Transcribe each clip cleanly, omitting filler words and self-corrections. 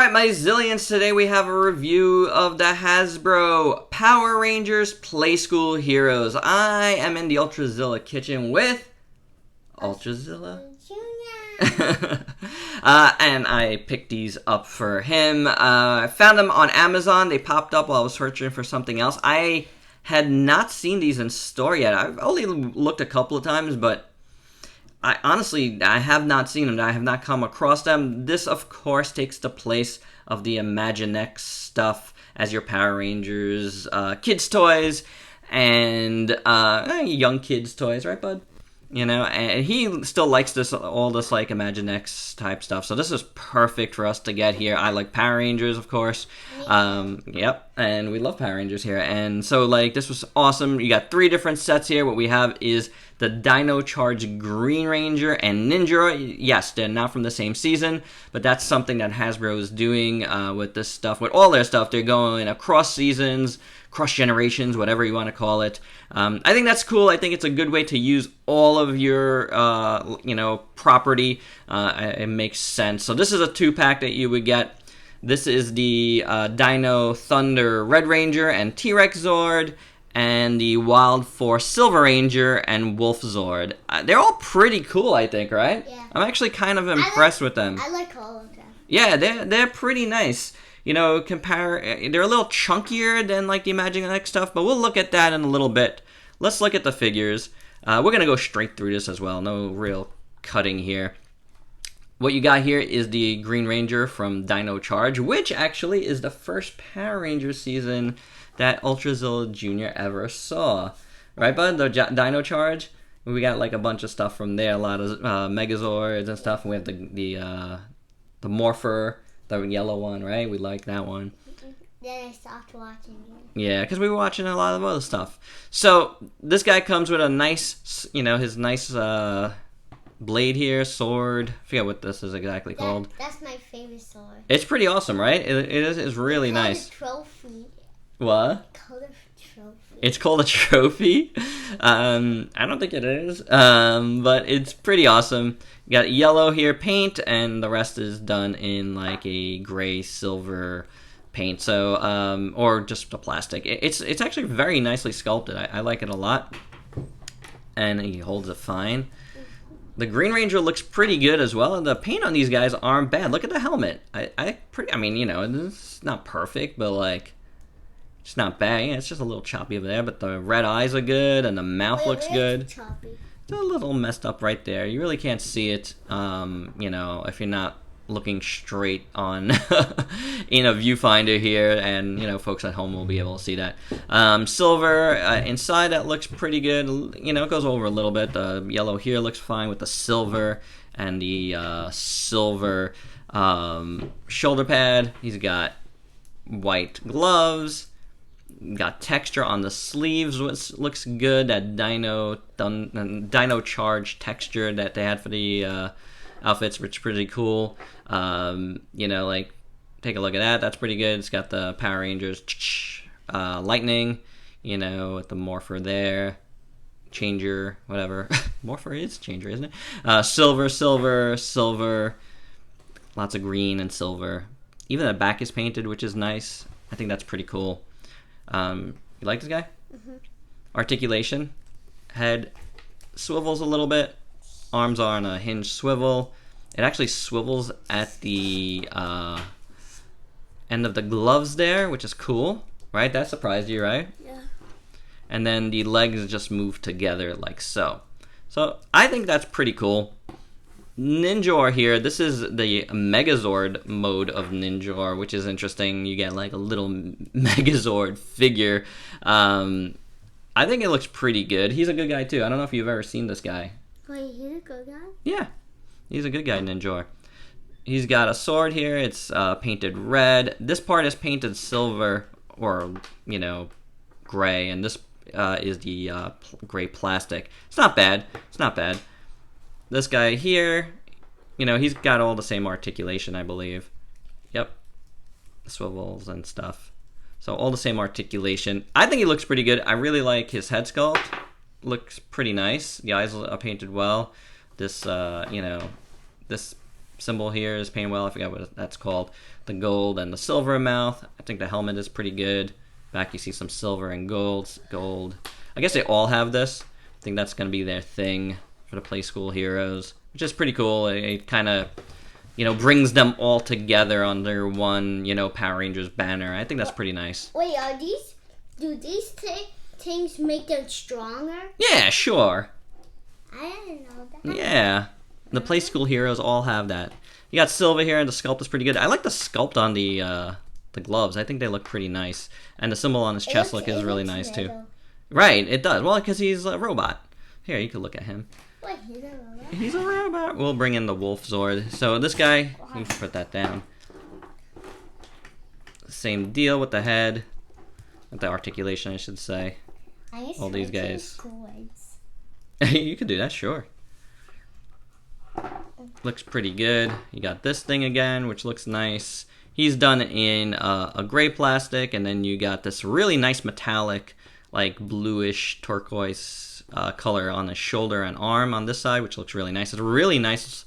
Alright, my Zillions, today we have a review of the Hasbro Power Rangers Playskool Heroes. I am in the Ultrazilla kitchen with Ultrazilla. And I picked these up for him. I found them on Amazon. They popped up while I was searching for something else. I had not seen these in store yet. I've only looked a couple of times, but I have not seen them. I have not come across them. This, of course, takes the place of the Imaginext stuff as your Power Rangers kids' toys and young kids' toys, right, bud? You know, and he still likes all this like Imaginext type stuff. So this is perfect for us to get here. I like Power Rangers, of course. Yep, and we love Power Rangers here. And so like this was awesome. You got 3 different sets here. What we have is the Dino Charge Green Ranger and Ninja. Yes, they're not from the same season, but that's something that Hasbro is doing with this stuff. With all their stuff, they're going across seasons, cross generations, whatever you want to call it. I think that's cool. I think it's a good way to use all of your, property. It makes sense. So this is a 2-pack that you would get. This is the Dino Thunder Red Ranger and T-Rex Zord, and the Wild Force Silver Ranger and Wolf Zord. They're all pretty cool, I think, right? Yeah. I'm actually kind of impressed with them. I like all of them. Yeah, they're pretty nice. You know, they're a little chunkier than like the Imaginext stuff, but we'll look at that in a little bit. Let's look at the figures. We're going to go straight through this as well. No real cutting here. What you got here is the Green Ranger from Dino Charge, which actually is the first Power Ranger season that Ultrazilla Jr. ever saw. Right, bud? The Dino Charge? We got like a bunch of stuff from there. A lot of Megazords and stuff. And we have the Morpher, the yellow one, right? We like that one. Then I stopped watching it. Yeah, because we were watching a lot of other stuff. So this guy comes with a nice, his nice blade here, sword. I forget what this is exactly called. That's my favorite sword. It's pretty awesome, right? It is really nice. Trophy. What? Trophy. It's called a trophy? I don't think it is. But it's pretty awesome. You got yellow here paint, and the rest is done in like a gray silver paint. So, or just the plastic. It's actually very nicely sculpted. I like it a lot. And he holds it fine. The Green Ranger looks pretty good as well, and the paint on these guys aren't bad. Look at the helmet. It's not perfect, but like, it's not bad. Yeah, it's just a little choppy over there, but the red eyes are good, and the mouth looks good. Choppy. It's a little messed up right there. You really can't see it, if you're not looking straight on in a viewfinder here, and folks at home will be able to see that. Silver inside, that looks pretty good. It goes over a little bit. The yellow here looks fine with the silver and the silver shoulder pad. He's got white gloves. Got texture on the sleeves, which looks good. That Dino Charge texture that they had for the outfits, which is pretty cool. Take a look at that. That's pretty good. It's got the Power Rangers lightning, with the Morpher there. Changer, whatever. Morpher is Changer, isn't it? Silver. Lots of green and silver. Even the back is painted, which is nice. I think that's pretty cool. You like this guy? Mm-hmm. Articulation. Head swivels a little bit. Arms are on a hinge swivel. It actually swivels at the end of the gloves there, which is cool, right? That surprised you, right? Yeah. And then the legs just move together like so. So I think that's pretty cool. Ninjor here, this is the Megazord mode of Ninjor, which is interesting. You get like a little Megazord figure. I think it looks pretty good. He's a good guy too. I don't know if you've ever seen this guy. Wait, he's a good guy? Yeah, he's a good guy, Ninjor. He's got a sword here. It's painted red. This part is painted silver or, gray, and this is the gray plastic. It's not bad. This guy here, he's got all the same articulation, I believe. Yep. Swivels and stuff. So all the same articulation. I think he looks pretty good. I really like his head sculpt. Looks pretty nice. The eyes are painted well. This, this symbol here is painted well. I forgot what that's called. The gold and the silver mouth. I think the helmet is pretty good. Back you see some silver and gold. I guess they all have this. I think that's going to be their thing for the Playskool heroes, which is pretty cool. It kind of, brings them all together under one, Power Rangers banner. I think that's pretty nice. Wait, do these things make them stronger? Yeah, sure. I didn't know that. Yeah. The Playskool heroes all have that. You got Silva here, and the sculpt is pretty good. I like the sculpt on the gloves. I think they look pretty nice. And the symbol on his chest is really nice, too. Right, it does. Well, because he's a robot. Here, you can look at him. Wait, he's a robot? He's a robot. We'll bring in the Wolf Zord. So this guy, you can put that down. Same deal with the head. With the articulation, I should say. All these guys. You could do that, sure. Looks pretty good. You got this thing again, which looks nice. He's done in a gray plastic, and then you got this really nice metallic, like bluish turquoise color on his shoulder and arm on this side, which looks really nice. It's a really nice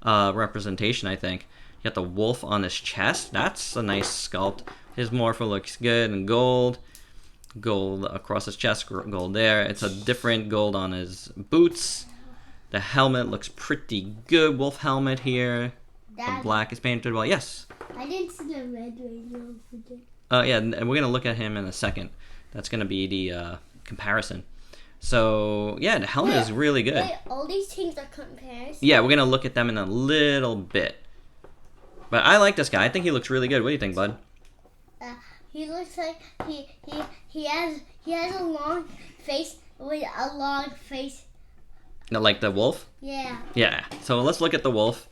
representation, I think. You got the wolf on his chest. That's a nice sculpt. His morpho looks good, and gold across his chest, gold there. It's a different gold on his boots. The helmet looks pretty good. Wolf helmet here. The black is painted well. Yes. I didn't see the Red Ranger over Yeah, and we're gonna look at him in a second. That's gonna be the comparison. So yeah, the helmet is really good. Wait, all these things are comparisons? Yeah, we're gonna look at them in a little bit. But I like this guy. I think he looks really good. What do you think, bud? He looks like he has a long face with a long face. Like the wolf? Yeah. Yeah. So let's look at the wolf.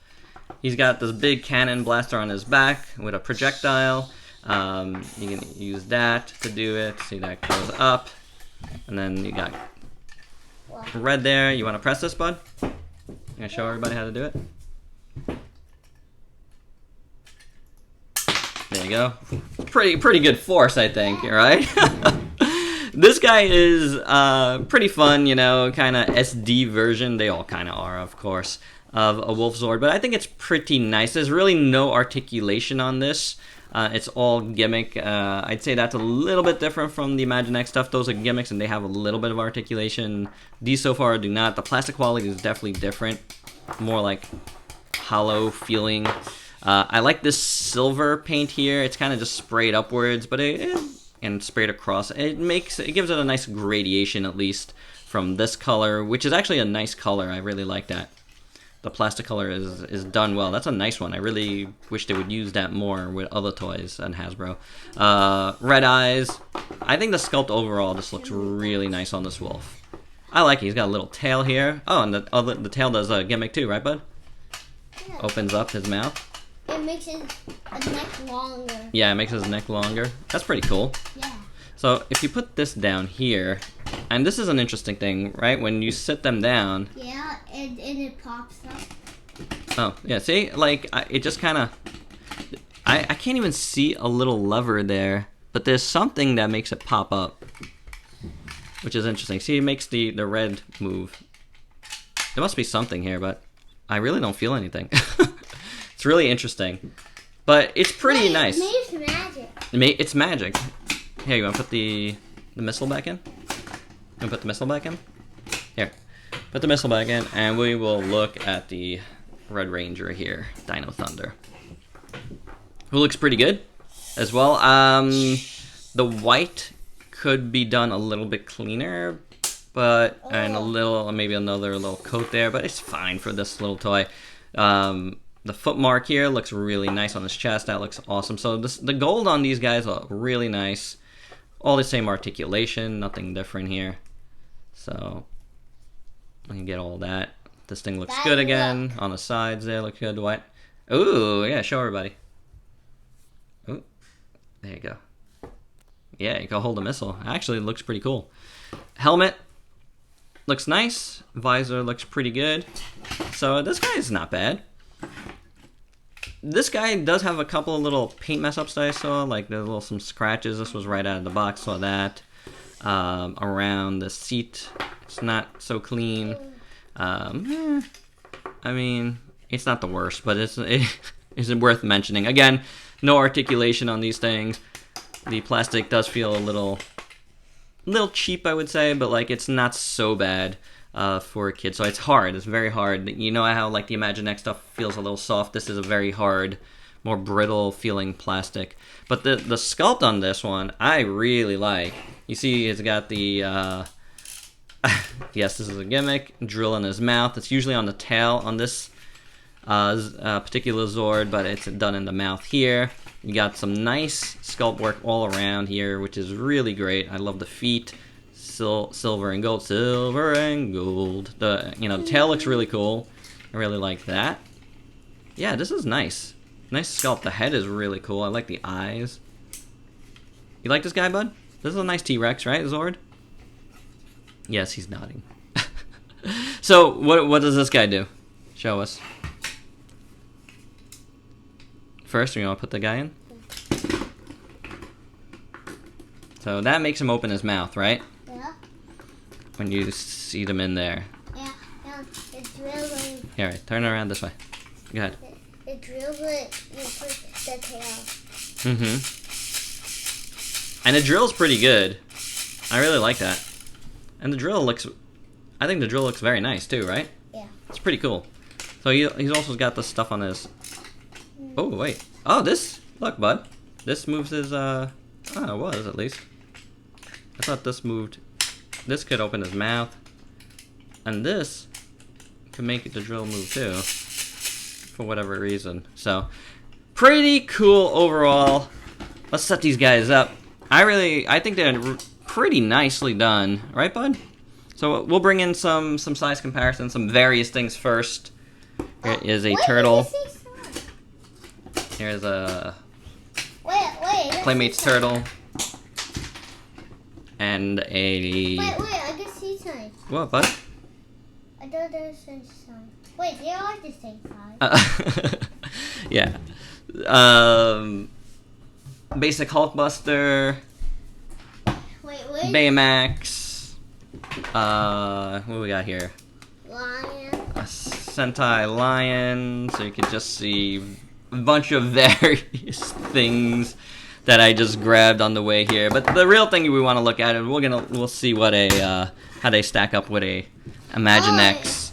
He's got this big cannon blaster on his back with a projectile. You can use that to do it. See, that goes up. And then you got red there. You want to press this, bud? I'm going to show everybody how to do it. There you go. Pretty good force, I think, right? This guy is pretty fun, kind of SD version. They all kind of are, of course, of a Wolf Zord. But I think it's pretty nice. There's really no articulation on this. It's all gimmick. I'd say that's a little bit different from the Imaginext stuff. Those are gimmicks, and they have a little bit of articulation. These so far do not. The plastic quality is definitely different. More like hollow feeling. I like this silver paint here. It's kind of just sprayed upwards, but and sprayed across. It gives it a nice gradation, at least, from this color, which is actually a nice color. I really like that. The plastic color is done well. That's a nice one. I really wish they would use that more with other toys and Hasbro. Red eyes. I think the sculpt overall just looks really nice on this wolf. I like it. He's got a little tail here. Oh, and the tail does a gimmick too, right, bud? Yeah. Opens up his mouth. It makes his neck longer. Yeah, it makes his neck longer. That's pretty cool. Yeah. So if you put this down here, and this is an interesting thing, right? When you sit them down. Yeah, and it pops up. Oh, yeah, see? Like, it just kind of... I can't even see a little lever there, but there's something that makes it pop up, which is interesting. See, it makes the red move. There must be something here, but I really don't feel anything. It's really interesting. But it's pretty nice. It's magic. It's magic. Here, you want to put the missile back in? You want to put the missile back in? Here. Put the missile back in, and we will look at the Red Ranger here, Dino Thunder. Who looks pretty good as well. The white could be done a little bit cleaner, but and maybe another little coat there, but it's fine for this little toy. The foot mark here looks really nice on his chest. That looks awesome. So the gold on these guys look really nice. All the same articulation, nothing different here. So we can get all that. This thing looks good again. On the sides there, look good. What? Ooh, yeah, show everybody. Ooh, there you go. Yeah, you can hold a missile. Actually, it looks pretty cool. Helmet looks nice. Visor looks pretty good. So this guy is not bad. This guy does have a couple of little paint mess-ups that I saw, like there's some scratches. This was right out of the box, saw that. Around the seat, it's not so clean. I mean, it's not the worst, but it isn't worth mentioning. Again, no articulation on these things. The plastic does feel a little cheap, I would say, but like it's not so bad for a kid. So it's hard. It's very hard. You know how like the Imaginext stuff feels a little soft. This is a very hard, more brittle feeling plastic. But the sculpt on this one, I really like. You see, it's got the yes, this is a gimmick. Drill in his mouth. It's usually on the tail on this particular Zord, but it's done in the mouth here. You got some nice sculpt work all around here, which is really great. I love the feet, silver and gold, silver and gold. The tail looks really cool. I really like that. Yeah, this is nice. Nice sculpt. The head is really cool. I like the eyes. You like this guy, bud? This is a nice T-Rex, right, Zord? Yes, he's nodding. So, what does this guy do? Show us. First, you want to put the guy in? So that makes him open his mouth, right? Yeah. When you see them in there. Yeah, it's really... Here, right, turn around this way. Go ahead. It's really... You put the tail. Mm-hmm. And the drill's pretty good. I really like that. And the drill looks... I think the drill looks very nice, too, right? Yeah. It's pretty cool. So he's also got the stuff on his... Oh, wait. Oh, this... Look, bud. This moves his, Oh, it was, at least. I thought this moved... This could open his mouth. And this could make the drill move, too. For whatever reason. So, pretty cool overall. Let's set these guys up. I think they're pretty nicely done. Right, bud? So, we'll bring in some size comparison, some various things first. Here is a turtle. Here's a Playmates turtle. And a... Wait, I can see something. What, bud? I thought there was some sign. Wait, they are the same size. Yeah. Basic Hulkbuster. Wait. Baymax. What do we got here? Lion. A Sentai Lion. So you can just see a bunch of various things that I just grabbed on the way here. But the real thing we want to look at, and we'll see what how they stack up with a Imaginext.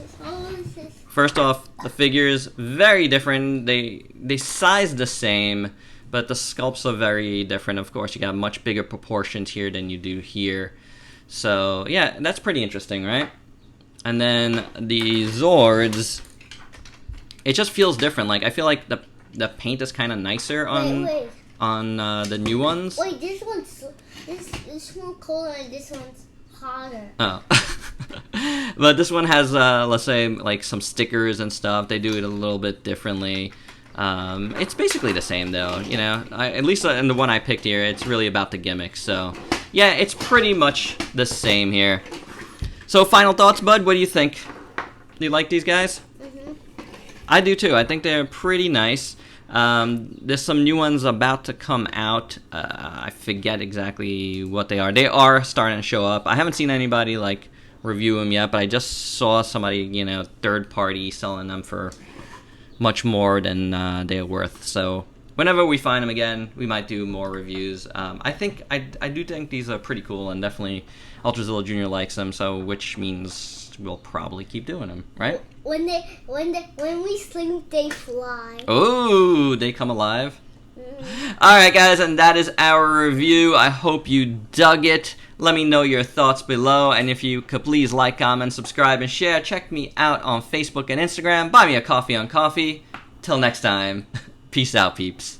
First off, the figures very different. They size the same, but the sculpts are very different. Of course, you got much bigger proportions here than you do here. So yeah, that's pretty interesting, right? And then the Zords, it just feels different. Like I feel like the paint is kind of nicer on the new ones. Wait, this one's colder and this one's hotter. Oh. But this one has, let's say, like some stickers and stuff. They do it a little bit differently. It's basically the same, though. You know, at least in the one I picked here, it's really about the gimmicks. So, yeah, it's pretty much the same here. So, final thoughts, bud? What do you think? Do you like these guys? Mm-hmm. I do too. I think they're pretty nice. There's some new ones about to come out. I forget exactly what they are. They are starting to show up. I haven't seen anybody like review them yet, but I just saw somebody, third party selling them for much more than they're worth. So whenever we find them again, we might do more reviews. I do think these are pretty cool, and definitely Ultrazilla Jr. likes them. So which means we'll probably keep doing them, right? When we sleep, they fly. Oh, they come alive. Mm. Alright guys, and that is our review. I hope you dug it. Let me know your thoughts below, and if you could please like, comment, subscribe, and share. Check me out on Facebook and Instagram. Buy me a coffee on Coffee. Till next time, peace out, peeps.